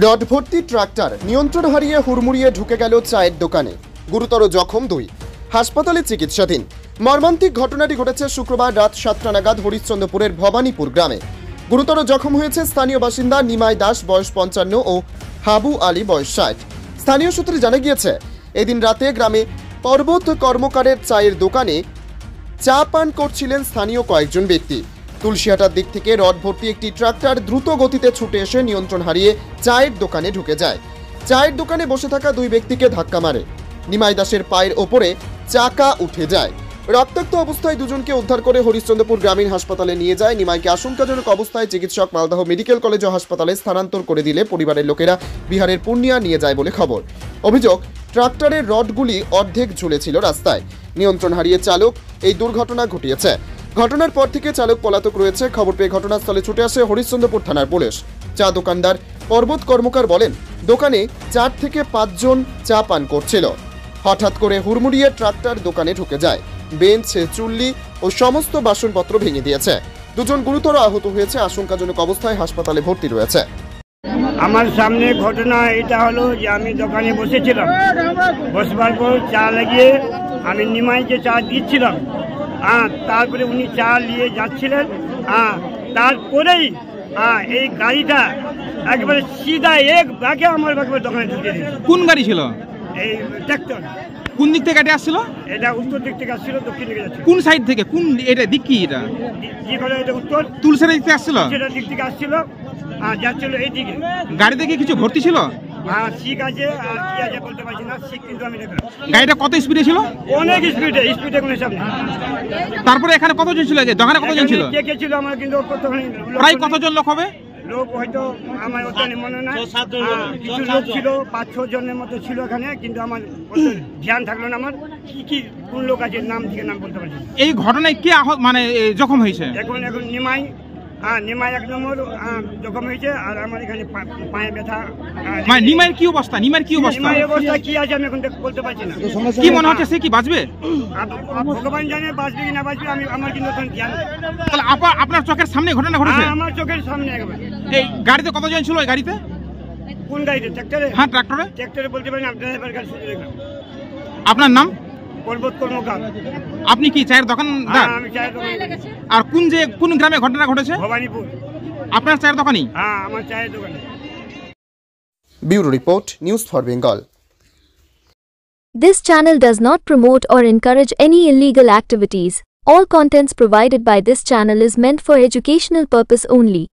Rod ভর্তি tractor নিয়ন্ত্রণ হারিয়ে হুড়মুড়িয়ে ঢুকে গেল চায়ের দোকানে। গুরুতর জখম 2, হাসপাতালে চিকিৎসাধীন। মর্মান্তিক ঘটনাটি ঘটেছে শুক্রবার রাত 7টা নাগাদ হরিশ্চন্দ্রপুরের ভবানীপুর গ্রামে। গুরুতর জখম হয়েছে স্থানীয় বাসিন্দা নিমাই দাস বয়স 55 ও হাবু আলী বয়স 60। স্থানীয় সূত্রে জানা গিয়েছে, এদিন রাতে গ্রামে পর্বত কর্মকারের চায়ের দোকানে চা পান করছিলেন স্থানীয় কয়েকজন ব্যক্তি। তুলসীহাটার দিক থেকে রড ভর্তি একটি ট্রাক্টর দ্রুত গতিতে ছুটে এসে নিয়ন্ত্রণ হারিয়ে চায়ের দোকানে ঢুকে যায়। চায়ের দোকানে বসে থাকা 2 ব্যক্তিকে ধাক্কা মারে। নিমাই দাসের পায়ের ওপরে চাকা উঠে যায়। রক্তাক্ত অবস্থায় দুজনকে উদ্ধার করে হরিশ্চন্দ্রপুর গ্রামীণ হাসপাতালে নিয়ে যায়। নিমাইকে আশঙ্কাজনক অবস্থায় চিকিৎসক মালদহ মেডিকেল কলেজ ও হাসপাতালে স্থানান্তর করে দিলে পরিবারের লোকেরা বিহারের পূর্ণিয়া নিয়ে যায় বলে খবর। অভিযোগ, ট্রাক্টরের রডগুলি অর্ধেক ঝুলেছিল রাস্তায়। নিয়ন্ত্রণ হারিয়ে চালক এই দুর্ঘটনা ঘটিয়েছে। ঘটনার পর থেকে চালক পলাতক রয়েছে। খবর পেয়ে ঘটনাস্থলে ছুটে আসে হরিশ্চন্দ্রপুর থানার পুলিশ। চা দোকানদার পর্বত কর্মকার বলেন, দোকানে 4 থেকে 5 জন চা পান করছিল। হঠাৎ করে হুড়মুড়িয়ে ট্রাক্টর দোকানে ঢুকে যায়। বেঞ্চ, চুল্লি ও সমস্ত বাসনপত্র ভেঙে দিয়েছে। দুজন গুরুতর আহত হয়েছে। আশঙ্কাজনক অবস্থায় হাসপাতালে ভর্তি রয়েছে। আমার সামনে ঘটনা এটা হলো যে আমি দোকানে বসেছিলাম। বসবার পর চা লাগিয়ে আমি নিমাইকে চা দিচ্ছিলাম। তারপরে উনি চা নিয়ে যাচ্ছিলেন। তারপরেই এই গাড়িটা একবারে সিধা এক ব্যাগে আমার দোকানে ঢুকে দিয়েছে। কোন গাড়ি ছিল? এই ট্রাক্টর। কোন দিক থেকে গাড়ি আসছিল? এটা উত্তর দিক থেকে আসছিল, দক্ষিণ দিকে যাচ্ছিল। কোন সাইড থেকে? কোন এটা দিক কি? এটা কি করে? এটা উত্তর তুলসের দিক থেকে আসছিল। সেটা দিক থেকে আসছিল আর যাচ্ছিল এইদিকে। গাড়িতে কি কিছু ভর্তি ছিল? ঠিক আছে, আর কি আছে বলতে পারছি না। ঠিক, কিন্তু আমি দেখলাম গাড়িটা কত স্পিডে ছিল? অনেক স্পিডে কোনো হিসাব নেই। তারপরে এখানে কতজন ছিল? দোকানে কতজন ছিল? কে ছিল আমার কিন্তু প্রায় কতজন লোক হবে? লোক হয়তো আমার ওখানে মনে নাই। কিছু লোক ছিল, 5-6 জনের মতো ছিল এখানে, কিন্তু আমার ধ্যান থাকলো না। আমার কি কোন লোক আছে নাম থেকে নাম বলতে পারছি। এই ঘটনায় কে মানে জখম হয়েছে? এখন নিমাই 1 নম্বর জখম হয়েছে। আর আমার এখানে পায়ে ব্যথা। মানে নিমাইয়ের কি অবস্থা? নিমাইয়ের অবস্থা কি আছে আমি এখন বলতে পারছি না। কি মনে হচ্ছে সে কি বাঁচবে? ভগবান জানে বাঁচবে কি না বাঁচবে। আমার কিন্তু ধ্যান। তাহলে আপনার চোখের সামনে ঘটনা ঘটেছে? আমার চোখের সামনে একবার। এই গাড়িতে কতজন ছিল? এই গাড়িতে? কোন গাড়িতে? ট্রাক্টরে? হ্যাঁ, ট্রাক্টরে বলতে পারি না। ড্রাইভার গাড়ি শুধু দেখলাম। আপনার নাম? পর্বত কর্মকার। আপনি কি চায়ের দোকানদার? আমি চায়ের দোকান। আর কোন গ্রামে ঘটনা ঘটেছে? ভবানীপুর। আপনার চায়ের দোকানই? হ্যাঁ, আমার চায়ের দোকানে। Bureau report, news for Bengal. This channel does not promote or encourage any illegal activities. All contents provided by this channel is meant for educational purpose only.